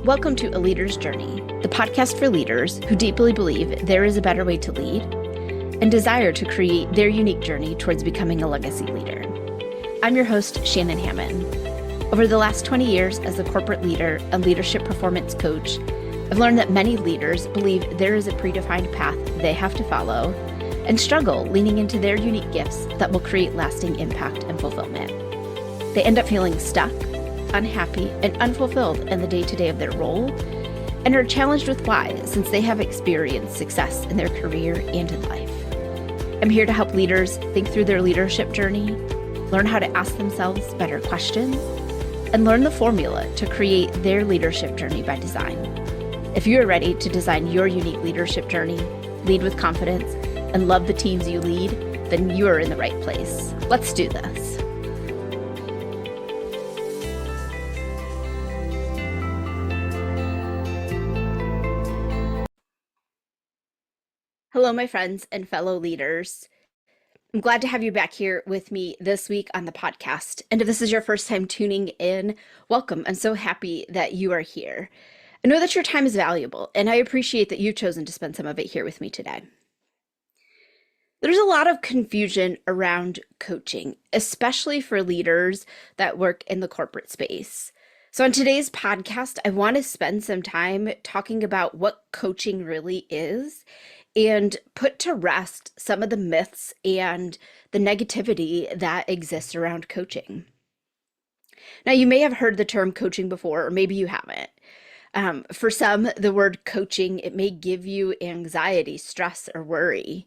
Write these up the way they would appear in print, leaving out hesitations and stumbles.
Welcome to A Leader's Journey, the podcast for leaders who deeply believe there is a better way to lead and desire to create their unique journey towards becoming a legacy leader. I'm your host, Shannon Hammond. Over the last 20 years as a corporate leader and leadership performance coach, I've learned that many leaders believe there is a predefined path they have to follow and struggle leaning into their unique gifts that will create lasting impact and fulfillment. They end up feeling stuck, unhappy, and unfulfilled in the day-to-day of their role, and are challenged with why, since they have experienced success in their career and in life. I'm here to help leaders think through their leadership journey, learn how to ask themselves better questions, and learn the formula to create their leadership journey by design. If you are ready to design your unique leadership journey, lead with confidence, and love the teams you lead, then you are in the right place. Let's do this. Hello, my friends and fellow leaders. I'm glad to have you back here with me this week on the podcast. And if this is your first time tuning in, welcome. I'm so happy that you are here. I know that your time is valuable, and I appreciate that you've chosen to spend some of it here with me today. There's a lot of confusion around coaching, especially for leaders that work in the corporate space. So on today's podcast, I want to spend some time talking about what coaching really is and put to rest some of the myths and the negativity that exists around coaching. Now, you may have heard the term coaching before, or maybe you haven't. For some, the word coaching, it may give you anxiety, stress, or worry.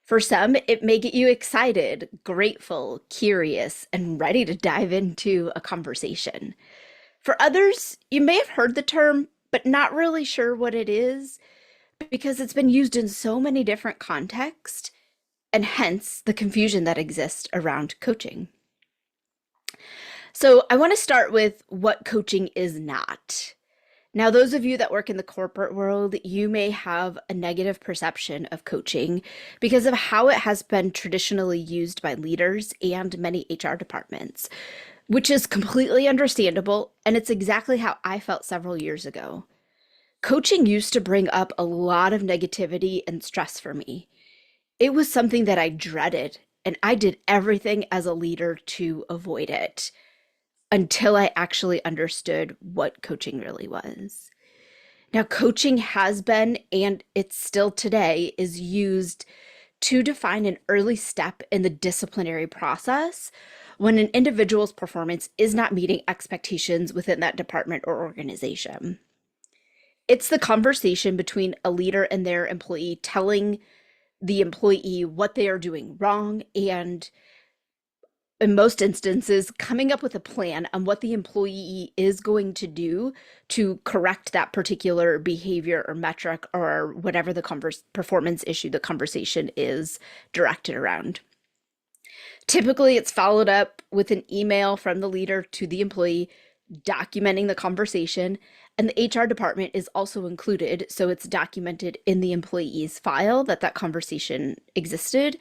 For some, it may get you excited, grateful, curious, and ready to dive into a conversation. For others, you may have heard the term, but not really sure what it is, because it's been used in so many different contexts, and hence the confusion that exists around coaching. So I want to start with what coaching is not. Now, those of you that work in the corporate world, you may have a negative perception of coaching because of how it has been traditionally used by leaders and many HR departments, which is completely understandable, and it's exactly how I felt several years ago. Coaching used to bring up a lot of negativity and stress for me. It was something that I dreaded, and I did everything as a leader to avoid it until I actually understood what coaching really was. Now, coaching has been, and it's still today, is used to define an early step in the disciplinary process when an individual's performance is not meeting expectations within that department or organization. It's the conversation between a leader and their employee, telling the employee what they are doing wrong, and in most instances, coming up with a plan on what the employee is going to do to correct that particular behavior or metric or whatever the performance issue the conversation is directed around. Typically, it's followed up with an email from the leader to the employee documenting the conversation, and the HR department is also included, so it's documented in the employee's file that conversation existed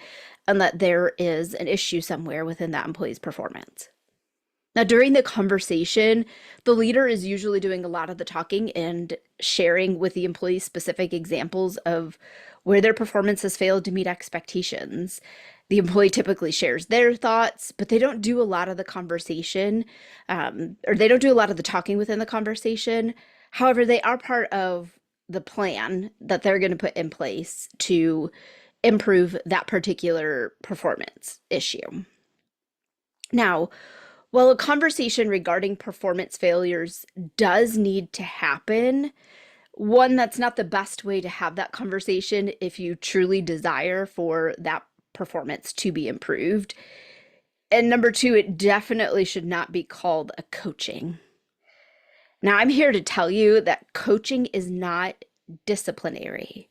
and that there is an issue somewhere within that employee's performance. Now, during the conversation, the leader is usually doing a lot of the talking and sharing with the employee specific examples of where their performance has failed to meet expectations. The employee typically shares their thoughts, but they don't do a lot of the conversation, or they don't do a lot of the talking within the conversation. However, they are part of the plan that they're going to put in place to improve that particular performance issue. Now, while a conversation regarding performance failures does need to happen, one, that's not the best way to have that conversation if you truly desire for that performance to be improved. And number two, it definitely should not be called a coaching. Now, I'm here to tell you that coaching is not disciplinary.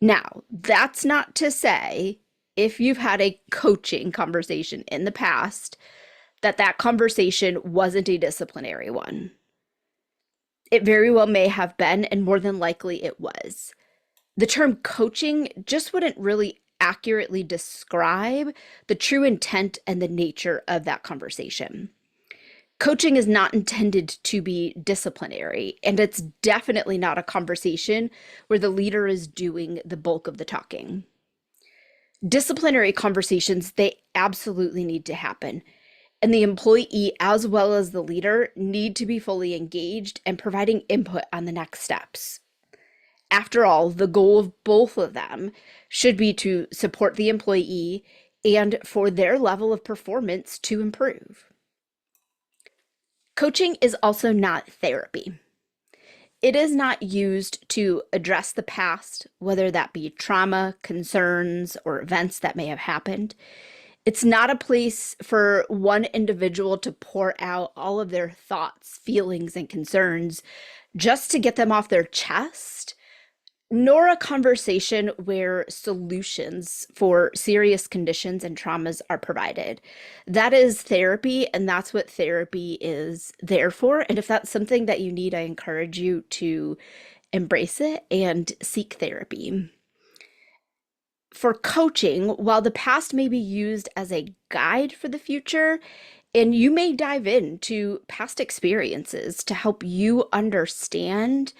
Now, that's not to say if you've had a coaching conversation in the past that conversation wasn't a disciplinary one. It very well may have been, and more than likely it was. The term coaching just wouldn't really accurately describe the true intent and the nature of that conversation. Coaching is not intended to be disciplinary, and it's definitely not a conversation where the leader is doing the bulk of the talking. Disciplinary conversations, they absolutely need to happen. And the employee, as well as the leader, need to be fully engaged and providing input on the next steps. After all, the goal of both of them should be to support the employee and for their level of performance to improve. Coaching is also not therapy. It is not used to address the past, whether that be trauma, concerns, or events that may have happened. It's not a place for one individual to pour out all of their thoughts, feelings, and concerns just to get them off their chest, nor a conversation where solutions for serious conditions and traumas are provided. That is therapy, and that's what therapy is there for. And if that's something that you need, I encourage you to embrace it and seek therapy. For coaching, while the past may be used as a guide for the future, and you may dive into past experiences to help you understand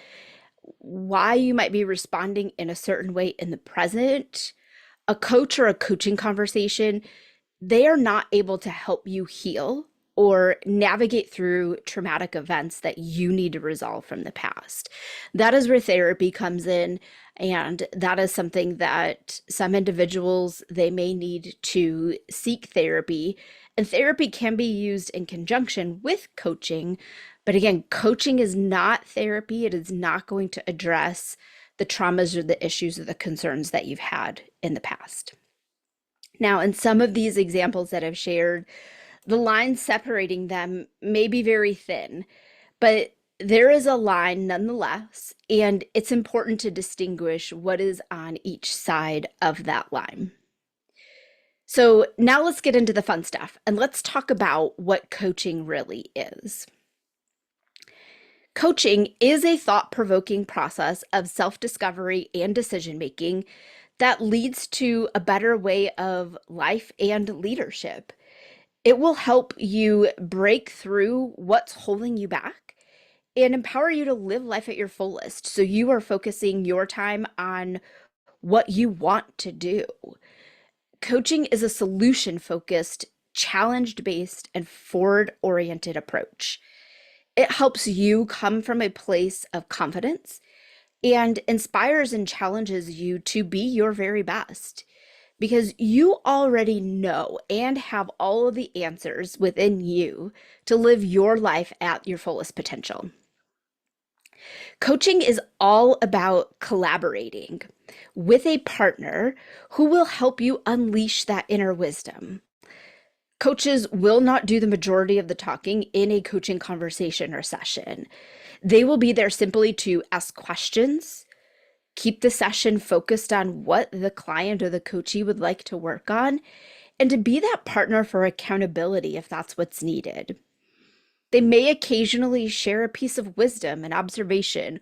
why you might be responding in a certain way in the present, a coach or a coaching conversation, they are not able to help you heal or navigate through traumatic events that you need to resolve from the past. That is where therapy comes in, and that is something that some individuals, they may need to seek therapy, and therapy can be used in conjunction with coaching. But again, coaching is not therapy. It is not going to address the traumas or the issues or the concerns that you've had in the past. Now, in some of these examples that I've shared, the line separating them may be very thin, but there is a line nonetheless, and it's important to distinguish what is on each side of that line. So now let's get into the fun stuff, and let's talk about what coaching really is. Coaching is a thought-provoking process of self-discovery and decision-making that leads to a better way of life and leadership. It will help you break through what's holding you back and empower you to live life at your fullest. So you are focusing your time on what you want to do. Coaching is a solution-focused, challenge-based, and forward-oriented approach. It helps you come from a place of confidence and inspires and challenges you to be your very best, because you already know and have all of the answers within you to live your life at your fullest potential. Coaching is all about collaborating with a partner who will help you unleash that inner wisdom. Coaches will not do the majority of the talking in a coaching conversation or session. They will be there simply to ask questions, keep the session focused on what the client or the coachee would like to work on, and to be that partner for accountability if that's what's needed. They may occasionally share a piece of wisdom, an observation,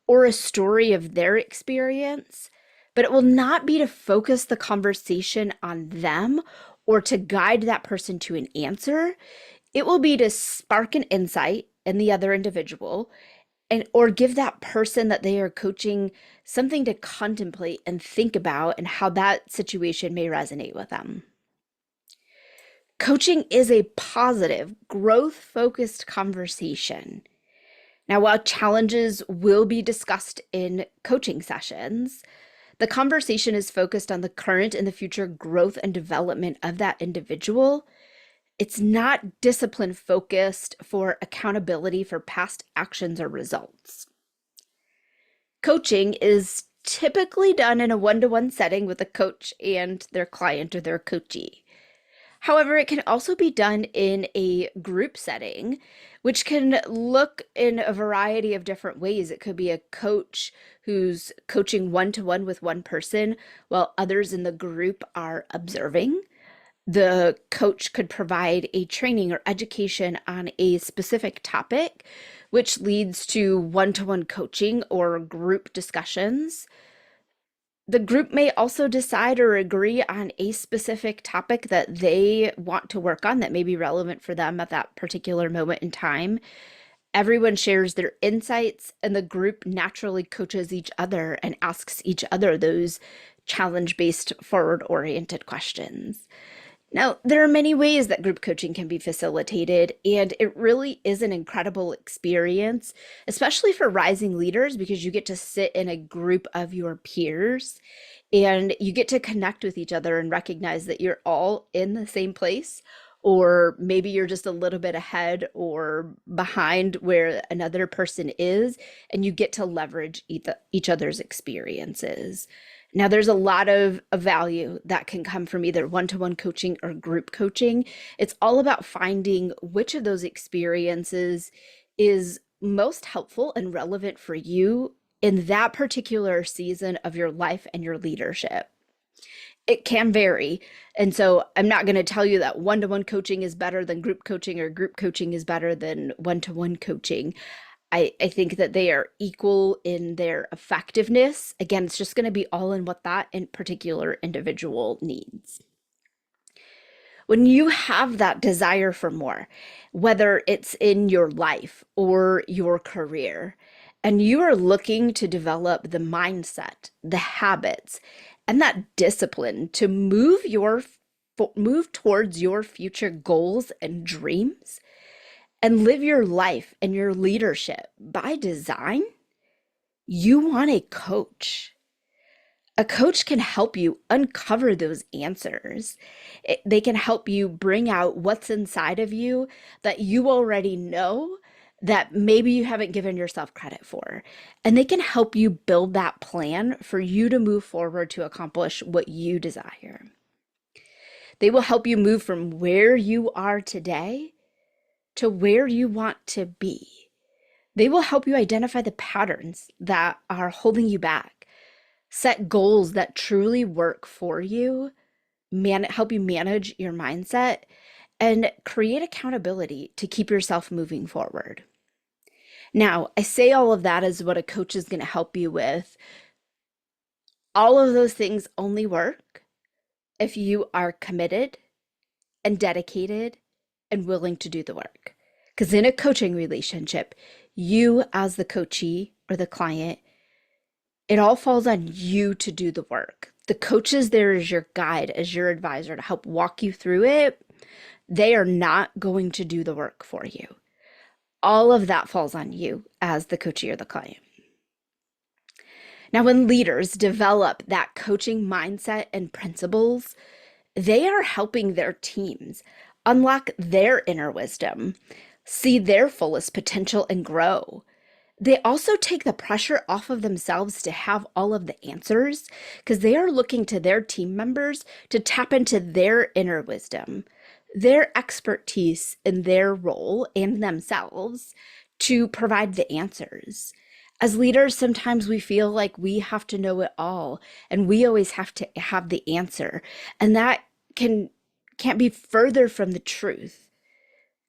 or a story of their experience, but it will not be to focus the conversation on them or to guide that person to an answer. It will be to spark an insight in the other individual and or give that person that they are coaching something to contemplate and think about and how that situation may resonate with them. Coaching is a positive, growth-focused conversation. Now, while challenges will be discussed in coaching sessions, the conversation is focused on the current and the future growth and development of that individual. It's not discipline focused for accountability for past actions or results. Coaching is typically done in a one-to-one setting with a coach and their client or their coachee. However, it can also be done in a group setting, which can look in a variety of different ways. It could be a coach who's coaching one-to-one with one person while others in the group are observing. The coach could provide a training or education on a specific topic, which leads to one-to-one coaching or group discussions. The group may also decide or agree on a specific topic that they want to work on that may be relevant for them at that particular moment in time. Everyone shares their insights, and the group naturally coaches each other and asks each other those challenge based, forward oriented questions. Now, there are many ways that group coaching can be facilitated, and it really is an incredible experience, especially for rising leaders, because you get to sit in a group of your peers and you get to connect with each other and recognize that you're all in the same place, or maybe you're just a little bit ahead or behind where another person is, and you get to leverage each other's experiences. Now, there's a lot of value that can come from either one-to-one coaching or group coaching. It's all about finding which of those experiences is most helpful and relevant for you in that particular season of your life and your leadership. It can vary. And so I'm not going to tell you that one-to-one coaching is better than group coaching or group coaching is better than one-to-one coaching. I think that they are equal in their effectiveness. Again, it's just going to be all in what that in particular individual needs. When you have that desire for more, whether it's in your life or your career, and you are looking to develop the mindset, the habits, and that discipline to move towards your future goals and dreams and live your life and your leadership by design, you want a coach. A coach can help you uncover those answers. They can help you bring out what's inside of you that you already know that maybe you haven't given yourself credit for. And they can help you build that plan for you to move forward to accomplish what you desire. They will help you move from where you are today to where you want to be. They will help you identify the patterns that are holding you back, set goals that truly work for you, help you manage your mindset, and create accountability to keep yourself moving forward. Now, I say all of that is what a coach is going to help you with. All of those things only work if you are committed and dedicated and willing to do the work. Because in a coaching relationship, you as the coachee or the client, it all falls on you to do the work. The coach is there as your guide, as your advisor to help walk you through it. They are not going to do the work for you. All of that falls on you as the coachee or the client. Now, when leaders develop that coaching mindset and principles, they are helping their teams unlock their inner wisdom, see their fullest potential, and grow. They also take the pressure off of themselves to have all of the answers because they are looking to their team members to tap into their inner wisdom, their expertise in their role and themselves to provide the answers. As leaders, sometimes we feel like we have to know it all and we always have to have the answer. And that can't be further from the truth.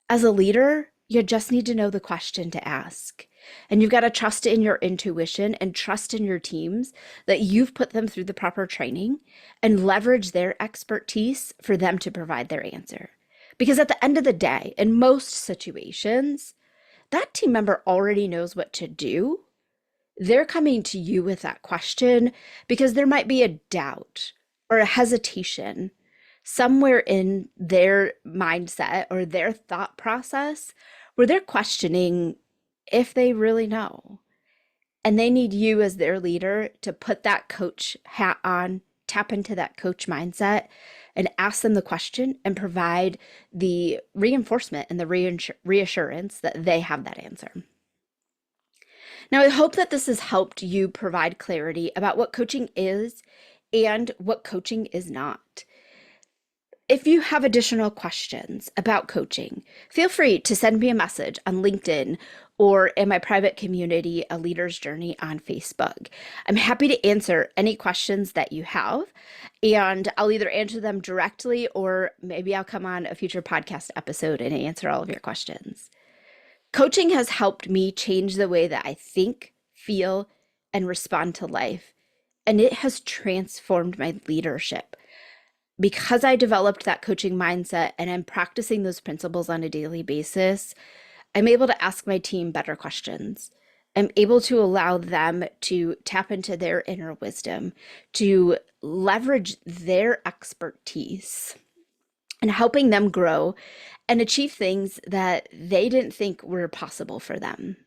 As a leader, you just need to know the question to ask. And you've got to trust in your intuition and trust in your teams that you've put them through the proper training and leverage their expertise for them to provide their answer. Because at the end of the day, in most situations, that team member already knows what to do. They're coming to you with that question because there might be a doubt or a hesitation somewhere in their mindset or their thought process where they're questioning if they really know. And they need you as their leader to put that coach hat on, tap into that coach mindset, and ask them the question and provide the reinforcement and the reassurance that they have that answer. Now, I hope that this has helped you provide clarity about what coaching is and what coaching is not. If you have additional questions about coaching, feel free to send me a message on LinkedIn or in my private community, A Leader's Journey on Facebook. I'm happy to answer any questions that you have, and I'll either answer them directly or maybe I'll come on a future podcast episode and answer all of your questions. Coaching has helped me change the way that I think, feel, and respond to life. and it has transformed my leadership. Because I developed that coaching mindset and I'm practicing those principles on a daily basis, I'm able to ask my team better questions. I'm able to allow them to tap into their inner wisdom, to leverage their expertise, and helping them grow and achieve things that they didn't think were possible for them.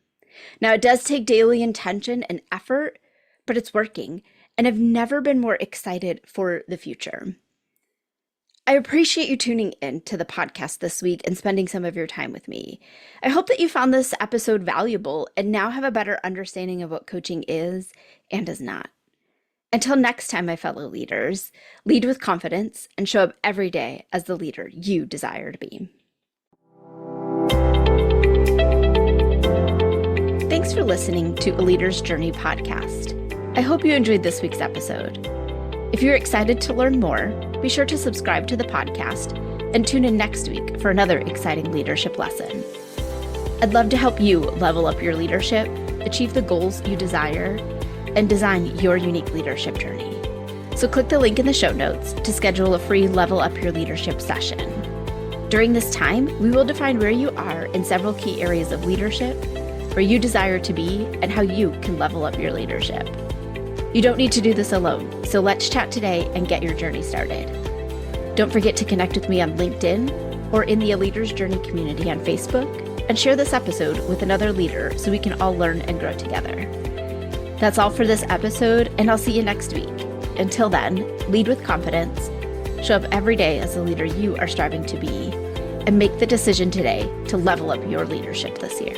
Now, it does take daily intention and effort, but it's working, and I've never been more excited for the future. I appreciate you tuning in to the podcast this week and spending some of your time with me. I hope that you found this episode valuable and now have a better understanding of what coaching is and is not. Until next time, my fellow leaders, lead with confidence and show up every day as the leader you desire to be. Thanks for listening to A Leader's Journey podcast. I hope you enjoyed this week's episode. If you're excited to learn more, be sure to subscribe to the podcast and tune in next week for another exciting leadership lesson. I'd love to help you level up your leadership, achieve the goals you desire, and design your unique leadership journey. So click the link in the show notes to schedule a free Level Up Your Leadership session. During this time, we will define where you are in several key areas of leadership, where you desire to be, and how you can level up your leadership. You don't need to do this alone, so let's chat today and get your journey started. Don't forget to connect with me on LinkedIn or in the A Leader's Journey community on Facebook, and share this episode with another leader so we can all learn and grow together. That's all for this episode, and I'll see you next week. Until then, lead with confidence, show up every day as the leader you are striving to be, and make the decision today to level up your leadership this year.